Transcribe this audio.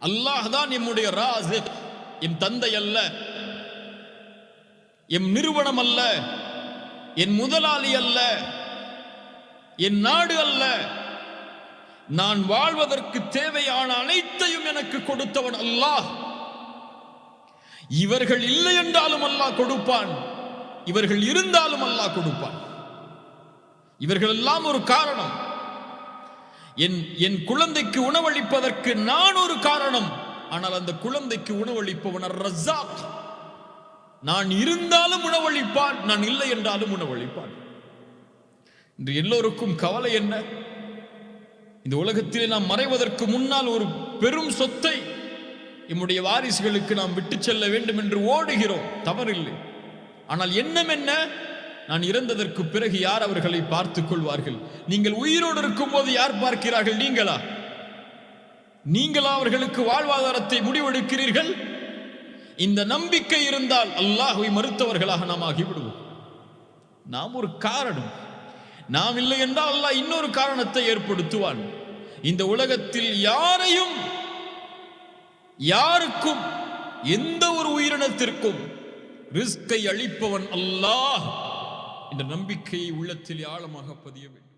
அல்லாஹ் தான் எம்முடைய ராஸிக். என் தந்தை அல்ல, எம் நிறுவனம் அல்ல, என் முதலாளி அல்ல, என் நாடு அல்ல. நான் வாழ்வதற்கு தேவையான அனைத்தையும் எனக்கு கொடுத்தவன் அல்லாஹ். இவர்கள் இல்லை என்றாலும் அல்லாஹ் கொடுப்பான், இவர்கள் இருந்தாலும் அல்லாஹ் கொடுப்பான். இவர்கள் எல்லாம் ஒரு காரணம். என் குழந்தைக்கு உணவளிப்பதற்கு நான் ஒரு காரணம். ஆனால் அந்த குழந்தைக்கு உணவளிப்பவன் ரஸாக். நான் இருந்தாலும் உணவளிப்பான், நான் இல்லை என்றாலும் உணவளிப்பான். இன்று எல்லோருக்கும் கவலை என்ன? இந்த உலகத்திலே நாம் மறைவதற்கு முன்னால் ஒரு பெரும் சொத்தை நம்முடைய வாரிசுகளுக்கு நாம் விட்டு செல்ல வேண்டும் என்று ஓடுகிறோம், தவறில்லை. ஆனால் எண்ணம் என்ன? நான் இறந்ததற்கு பிறகு யார் அவர்களை பார்த்துக் கொள்வார்கள்? நீங்கள் உயிரோடு இருக்கும் போது யார் பார்க்கிறார்கள்? நீங்களா அவர்களுக்கு வாழ்வாதாரத்தை முடிவெடுக்கிறீர்கள்? இந்த நம்பிக்கை இருந்தால் அல்லாஹ்வை மறுத்தவர்களாக நாம் ஆகிவிடுவோம். நாம் ஒரு காரணம். நாம் இல்லை என்றால் அல்லாஹ் இன்னொரு காரணத்தை ஏற்படுத்துவான். இந்த உலகத்தில் யாருக்கும் எந்த ஒரு உயிரினத்திற்கும் ரிஸ்கை அளிப்பவன் அல்லாஹ் என்ற நம்பிக்கையை உள்ளத்தில் ஆழமாக பதிய வேண்டும்.